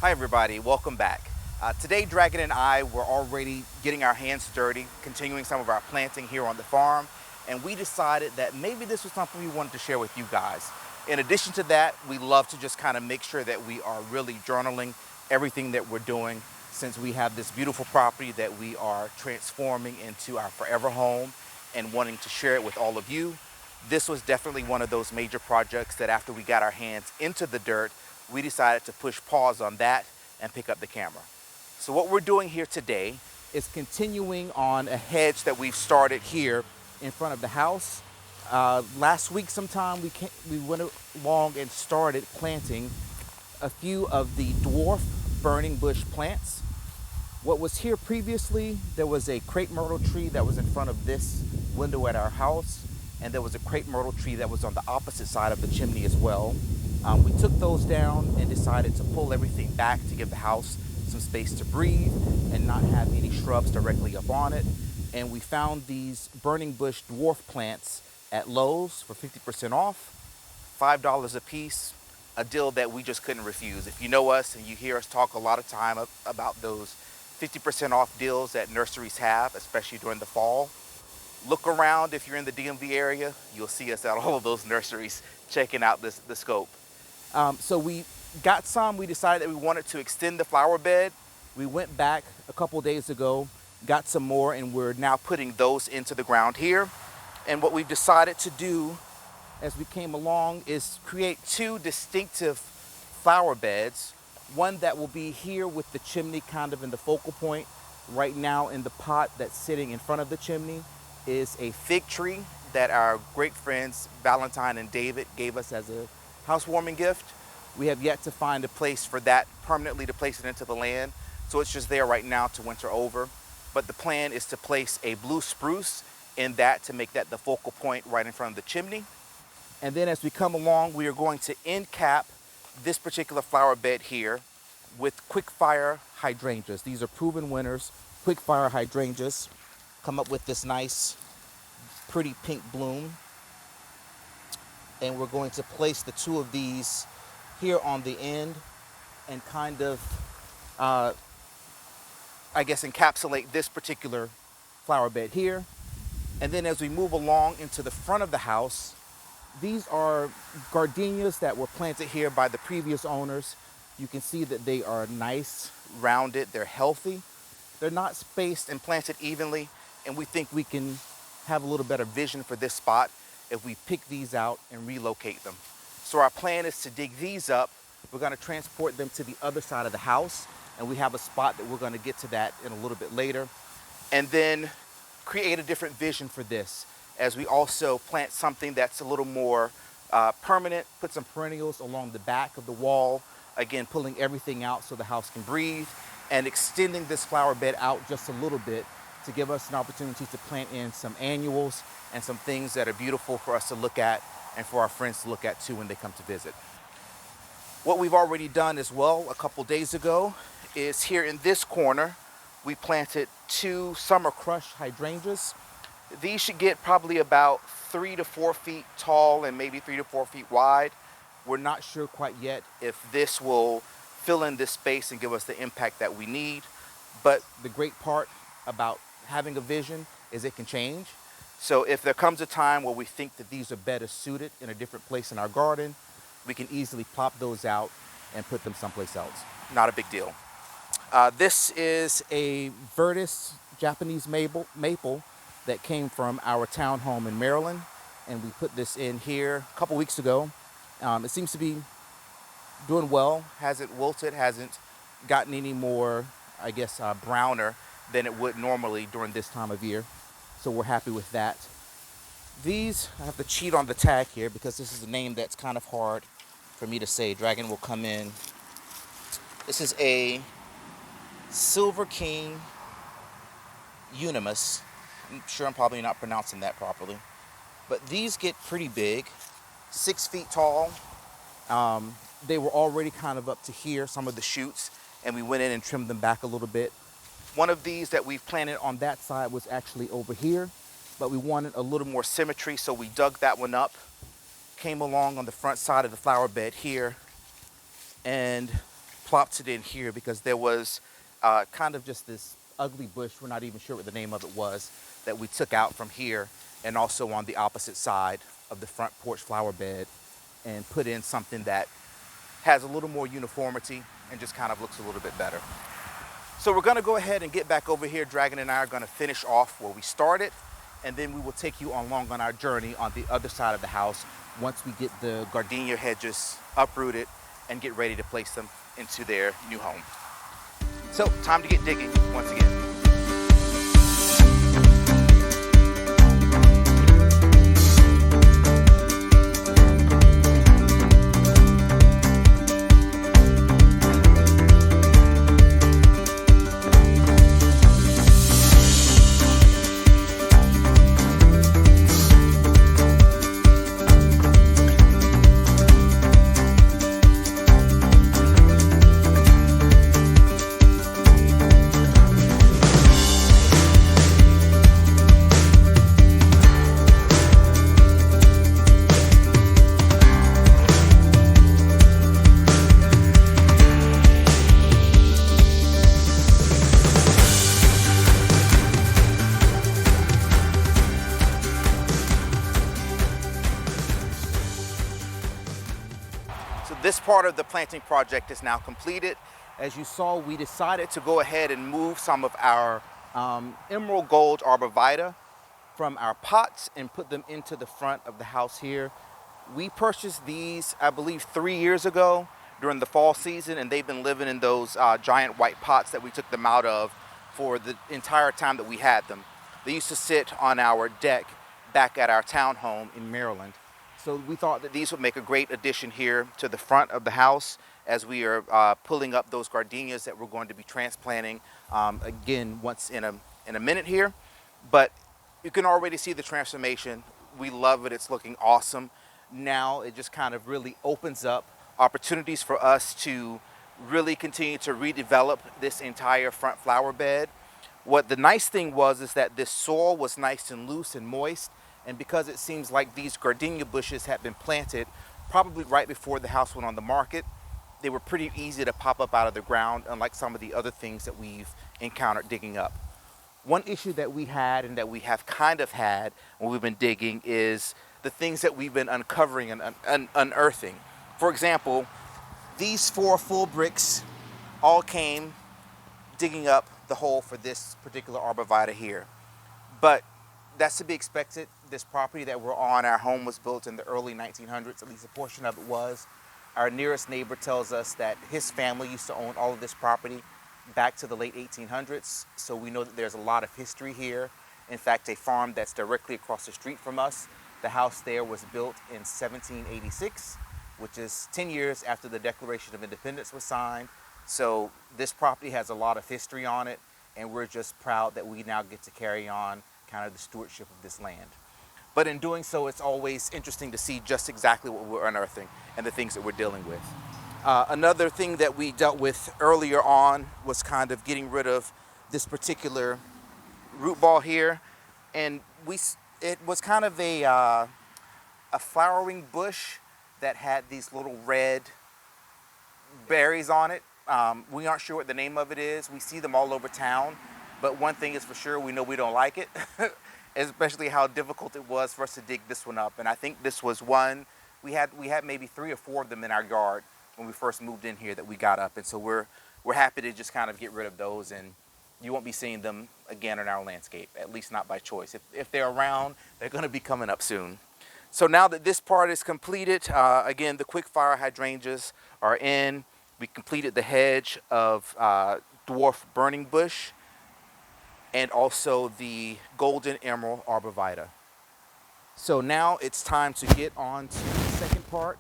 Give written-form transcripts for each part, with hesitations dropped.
Hi everybody, welcome back. Today Dragon and I were already getting our hands dirty, continuing some of our planting here on the farm, and we decided that maybe this was something we wanted to share with you guys. In addition to that, we love to just kind of make sure that we are really journaling everything that we're doing, since we have this beautiful property that we are transforming into our forever home and wanting to share it with all of you. This was definitely one of those major projects that after we got our hands into the dirt, we decided to push pause on that and pick up the camera. So what we're doing here today is continuing on a hedge that we've started here in front of the house. Last week sometime we went along and started planting a few of the dwarf burning bush plants. What was here previously, there was a crepe myrtle tree that was in front of this window at our house, and there was a crepe myrtle tree that was on the opposite side of the chimney as well. We took those down and decided to pull everything back to give the house some space to breathe and not have any shrubs directly up on it. And we found these burning bush dwarf plants at Lowe's for 50% off, $5 a piece, a deal that we just couldn't refuse. If you know us and you hear us talk a lot of time about those 50% off deals that nurseries have, especially during the fall, look around. If you're in the DMV area, you'll see us at all of those nurseries checking out the scope. So we got some. We decided that we wanted to extend the flower bed. We went back a couple days ago, got some more, and we're now putting those into the ground here. And what we've decided to do as we came along is create two distinctive flower beds. One that will be here with the chimney kind of in the focal point. Right now in the pot that's sitting in front of the chimney is a fig tree that our great friends Valentine and David gave us as a housewarming gift. We have yet to find a place for that permanently to place it into the land, so it's just there right now to winter over. But the plan is to place a blue spruce in that to make that the focal point right in front of the chimney. And then as we come along, we are going to end cap this particular flower bed here with quick fire hydrangeas. These are proven winners. Quick fire hydrangeas come up with this nice pretty pink bloom, and we're going to place the two of these here on the end and kind of I guess encapsulate this particular flower bed here. And then as we move along into the front of the house, these are gardenias that were planted here by the previous owners. You can see that they are nice, rounded, they're healthy. They're not spaced and planted evenly, and we think we can have a little better vision for this spot if we pick these out and relocate them. So our plan is to dig these up. We're going to transport them to the other side of the house, and we have a spot that we're going to get to that in a little bit later. And then create a different vision for this as we also plant something that's a little more permanent, put some perennials along the back of the wall, again pulling everything out so the house can breathe, and extending this flower bed out just a little bit to give us an opportunity to plant in some annuals and some things that are beautiful for us to look at and for our friends to look at too when they come to visit. What we've already done as well a couple days ago is here in this corner, we planted two summer crush hydrangeas. These should get probably about 3 to 4 feet tall and maybe 3 to 4 feet wide. We're not sure quite yet if this will fill in this space and give us the impact that we need. But the great part about having a vision is it can change. So if there comes a time where we think that these are better suited in a different place in our garden, we can easily plop those out and put them someplace else. Not a big deal. This is a Virtus Japanese maple that came from our townhome in Maryland, and we put this in here a couple weeks ago. It seems to be doing well, hasn't wilted, hasn't gotten any more, I guess, browner than it would normally during this time of year. So we're happy with that. These, I have to cheat on the tag here because this is a name that's kind of hard for me to say. Dragon will come in. This is a Silver King Unimus. I'm sure I'm probably not pronouncing that properly. But these get pretty big, 6 feet tall. They were already kind of up to here, some of the shoots, and we went in and trimmed them back a little bit. One of these that we've planted on that side was actually over here, but we wanted a little more symmetry, so we dug that one up, came along on the front side of the flower bed here, and plopped it in here because there was kind of just this ugly bush, we're not even sure what the name of it was, that we took out from here and also on the opposite side of the front porch flower bed, and put in something that has a little more uniformity and just kind of looks a little bit better. So we're gonna go ahead and get back over here. Dragon and I are gonna finish off where we started, and then we will take you along on our journey on the other side of the house once we get the gardenia hedges uprooted and get ready to place them into their new home. So time to get digging once again. This part of the planting project is now completed. As you saw, we decided to go ahead and move some of our emerald gold arborvitae from our pots and put them into the front of the house here. We purchased these, I believe, 3 years ago during the fall season, and they've been living in those giant white pots that we took them out of for the entire time that we had them. They used to sit on our deck back at our townhome in Maryland. So we thought that these would make a great addition here to the front of the house as we are pulling up those gardenias that we're going to be transplanting again once in a minute here. But you can already see the transformation. We love it. It's looking awesome. Now it just kind of really opens up opportunities for us to really continue to redevelop this entire front flower bed. What the nice thing was is that this soil was nice and loose and moist. And because it seems like these gardenia bushes had been planted probably right before the house went on the market, they were pretty easy to pop up out of the ground, unlike some of the other things that we've encountered digging up. One issue that we had and that we have kind of had when we've been digging is the things that we've been uncovering and unearthing. For example, these 4 full bricks all came digging up the hole for this particular arborvitae here. But that's to be expected. This property that we're on, our home was built in the early 1900s, at least a portion of it was. Our nearest neighbor tells us that his family used to own all of this property back to the late 1800s. So we know that there's a lot of history here. In fact, a farm that's directly across the street from us, the house there was built in 1786, which is 10 years after the Declaration of Independence was signed. So this property has a lot of history on it, and we're just proud that we now get to carry on kind of the stewardship of this land. But in doing so, it's always interesting to see just exactly what we're unearthing and the things that we're dealing with. Another thing that we dealt with earlier on was kind of getting rid of this particular root ball here. And it was kind of a flowering bush that had these little red berries on it. We aren't sure what the name of it is. We see them all over town. But one thing is for sure, we know we don't like it, especially how difficult it was for us to dig this one up. And I think this was one, we had maybe 3 or 4 of them in our yard when we first moved in here that we got up. And so we're happy to just kind of get rid of those, and you won't be seeing them again in our landscape, at least not by choice. If they're around, they're gonna be coming up soon. So now that this part is completed, again, the quick fire hydrangeas are in. We completed the hedge of dwarf burning bush, and also the golden emerald arborvitae. So now it's time to get on to the second part,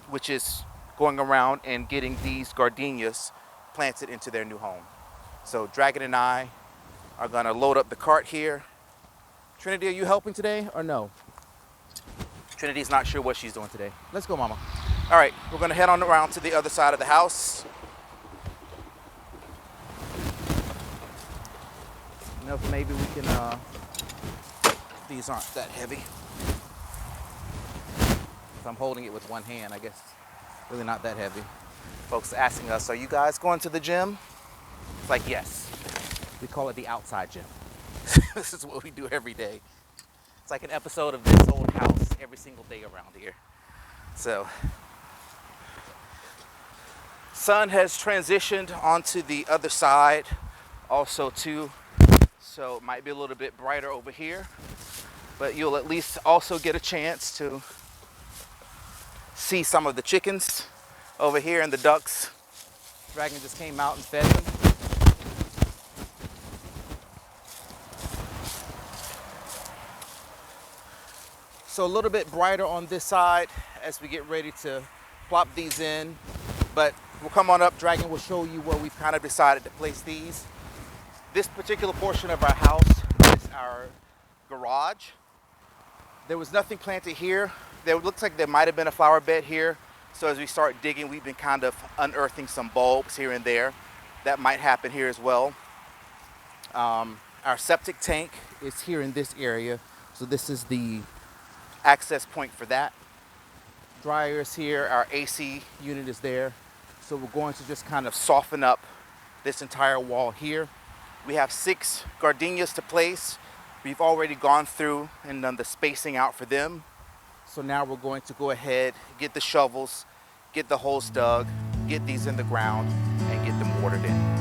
which is going around and getting these gardenias planted into their new home. So Dragon and I are gonna load up the cart here. Trinity, are you helping today or no? Trinity's not sure what she's doing today. Let's go, Mama. All right, we're gonna head on around to the other side of the house. You know, if maybe we can, these aren't that heavy. If I'm holding it with one hand, I guess it's really not that heavy. Folks asking us, are you guys going to the gym? It's like, yes. We call it the outside gym. This is what we do every day. It's like an episode of This Old House every single day around here. So, sun has transitioned onto the other side also too. So it might be a little bit brighter over here, but you'll at least also get a chance to see some of the chickens over here and the ducks. Dragon just came out and fed them. So a little bit brighter on this side as we get ready to plop these in, but we'll come on up. Dragon will show you where we've kind of decided to place these. This particular portion of our house is our garage. There was nothing planted here. There looks like there might have been a flower bed here. So as we start digging, we've been kind of unearthing some bulbs here and there. That might happen here as well. Our septic tank is here in this area. So this is the access point for that. Dryer is here, our AC unit is there. So we're going to just kind of soften up this entire wall here. We have 6 gardenias to place. We've already gone through and done the spacing out for them. So now we're going to go ahead, get the shovels, get the holes dug, get these in the ground, and get them watered in.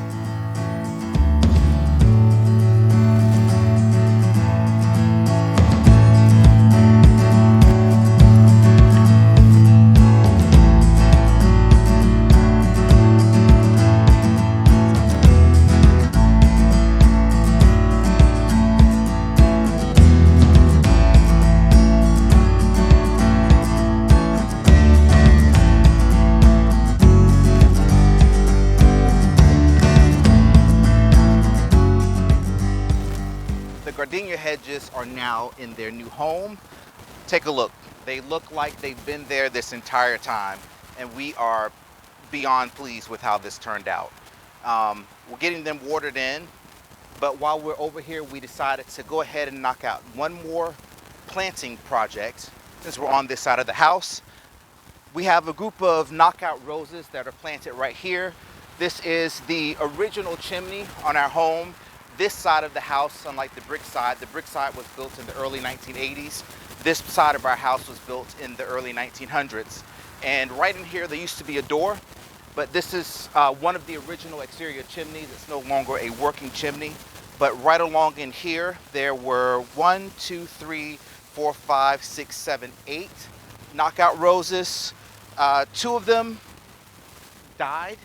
Gardenia hedges are now in their new home. Take a look. They look like they've been there this entire time, and we are beyond pleased with how this turned out. We're getting them watered in, but while we're over here, we decided to go ahead and knock out one more planting project since we're on this side of the house. We have a group of knockout roses that are planted right here. This is the original chimney on our home. This side of the house, unlike the brick side was built in the early 1980s. This side of our house was built in the early 1900s. And right in here, there used to be a door, but this is one of the original exterior chimneys. It's no longer a working chimney. But right along in here, there were 1, 2, 3, 4, 5, 6, 7, 8 knockout roses. 2 of them died,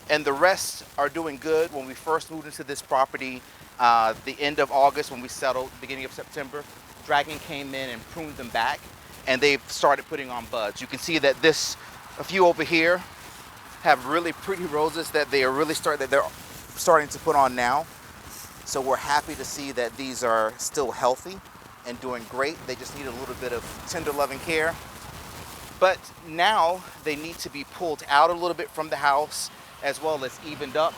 and the rest are doing good. When we first moved into this property, the end of August, when we settled, beginning of September, Dragon came in and pruned them back, and they've started putting on buds. You can see that a few over here have really pretty roses that they're starting to put on now. So we're happy to see that these are still healthy and doing great. They just need a little bit of tender loving care. But now they need to be pulled out a little bit from the house, as well as evened up.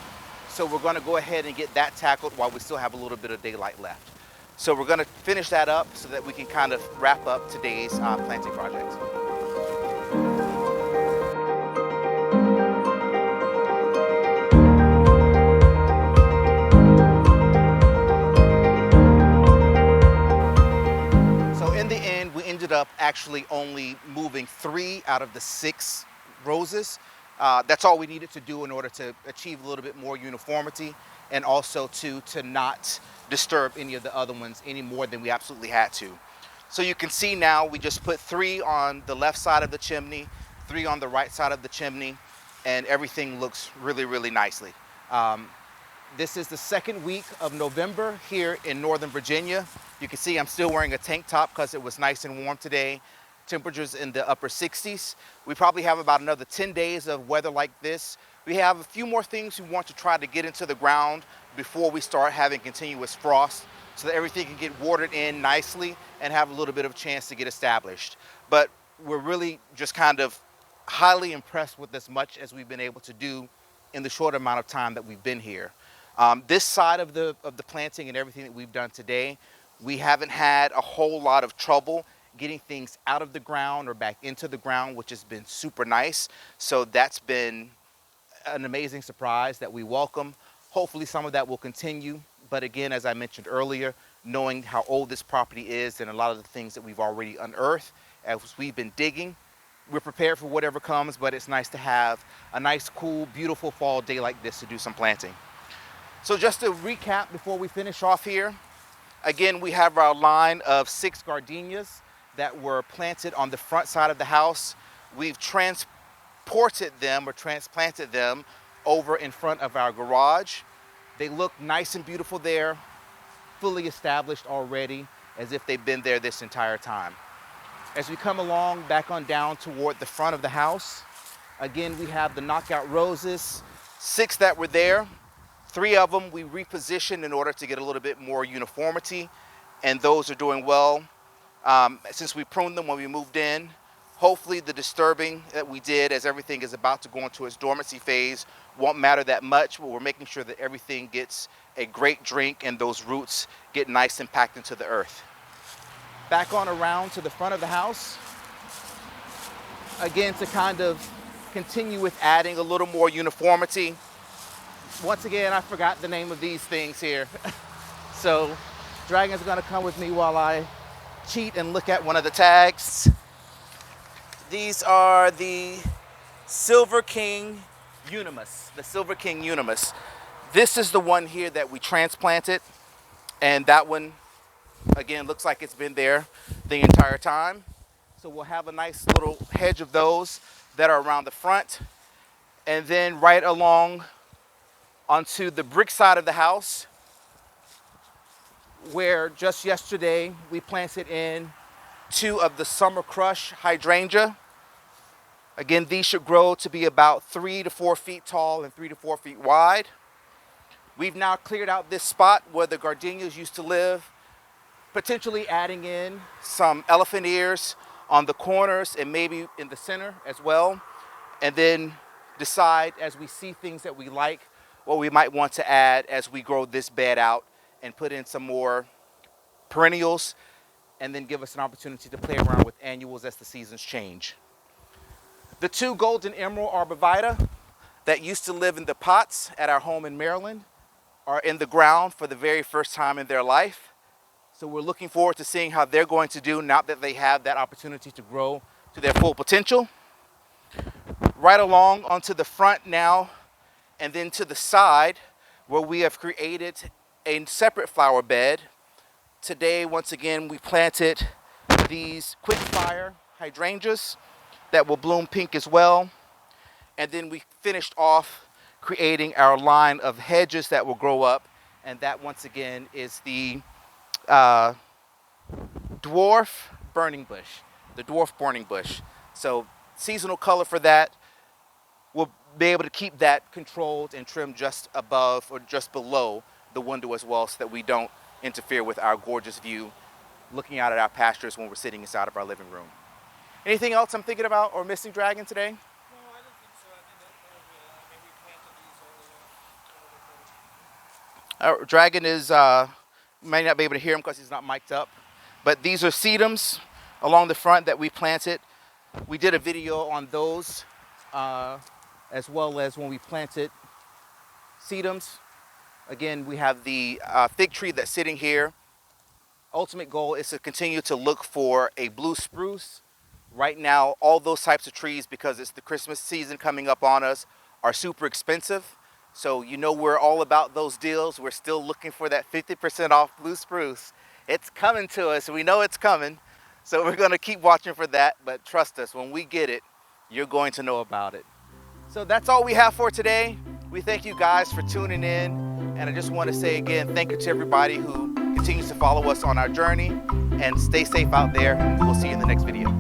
So we're going to go ahead and get that tackled while we still have a little bit of daylight left. So we're going to finish that up so that we can kind of wrap up today's planting project. So in the end, we ended up actually only moving 3 out of the 6 roses. That's all we needed to do in order to achieve a little bit more uniformity, and also to not disturb any of the other ones any more than we absolutely had to. So you can see now we just put 3 on the left side of the chimney, 3 on the right side of the chimney, and everything looks really, really nicely. This is the 2nd week of November here in Northern Virginia. You can see I'm still wearing a tank top because it was nice and warm today. Temperatures in the upper 60s. We probably have about another 10 days of weather like this. We have a few more things we want to try to get into the ground before we start having continuous frost, so that everything can get watered in nicely and have a little bit of a chance to get established. But we're really just kind of highly impressed with as much as we've been able to do in the short amount of time that we've been here. This side of the planting and everything that we've done today, we haven't had a whole lot of trouble getting things out of the ground or back into the ground, which has been super nice. So that's been an amazing surprise that we welcome. Hopefully some of that will continue. But again, as I mentioned earlier, knowing how old this property is and a lot of the things that we've already unearthed as we've been digging, we're prepared for whatever comes, but it's nice to have a nice, cool, beautiful fall day like this to do some planting. So just to recap before we finish off here, again, we have our line of 6 gardenias that were planted on the front side of the house. We've transported them or transplanted them over in front of our garage. They look nice and beautiful there, fully established already, as if they've been there this entire time. As we come along back on down toward the front of the house, again, we have the knockout roses, 6 that were there. 3 of them we repositioned in order to get a little bit more uniformity, and those are doing well. Since we pruned them when we moved in, hopefully the disturbing that we did as everything is about to go into its dormancy phase won't matter that much, but we're making sure that everything gets a great drink and those roots get nice and packed into the earth. Back on around to the front of the house, again, to kind of continue with adding a little more uniformity. Once again, I forgot the name of these things here. So Dragon's gonna come with me while I cheat and look at one of the tags. These are the Silver King Unimus, the Silver King Unimus. This is the one here that we transplanted, and that one, again, looks like it's been there the entire time. So we'll have a nice little hedge of those that are around the front. And then right along onto the brick side of the house, where just yesterday we planted in 2 of the Summer Crush hydrangea. Again, these should grow to be about 3 to 4 feet tall and 3 to 4 feet wide. We've now cleared out this spot where the gardenias used to live, potentially adding in some elephant ears on the corners and maybe in the center as well. And then decide as we see things that we like, what we might want to add as we grow this bed out and put in some more perennials, and then give us an opportunity to play around with annuals as the seasons change. The 2 golden emerald arborvitae that used to live in the pots at our home in Maryland are in the ground for the very first time in their life. So we're looking forward to seeing how they're going to do now that they have that opportunity to grow to their full potential. Right along onto the front now, and then to the side where we have created a separate flower bed. Today, once again, we planted these quick fire hydrangeas that will bloom pink as well. And then we finished off creating our line of hedges that will grow up. And that, once again, is the dwarf burning bush, the dwarf burning bush. So seasonal color for that. We'll be able to keep that controlled and trimmed just above or just below the window as well, so that we don't interfere with our gorgeous view looking out at our pastures when we're sitting inside of our living room. Anything else I'm thinking about or missing, Dragon, today? No, I don't think so. I think that maybe planted these earlier. Dragon is, may not be able to hear him because he's not mic'd up, but these are sedums along the front that we planted. We did a video on those as well as when we planted sedums. Again, we have the fig tree that's sitting here. Ultimate goal is to continue to look for a blue spruce. Right now, all those types of trees, because it's the Christmas season coming up on us, are super expensive. So you know we're all about those deals. We're still looking for that 50% off blue spruce. It's coming to us. We know it's coming. So we're going to keep watching for that. But trust us, when we get it, you're going to know about it. So that's all we have for today. We thank you guys for tuning in. And I just want to say again, thank you to everybody who continues to follow us on our journey. And stay safe out there. We'll see you in the next video.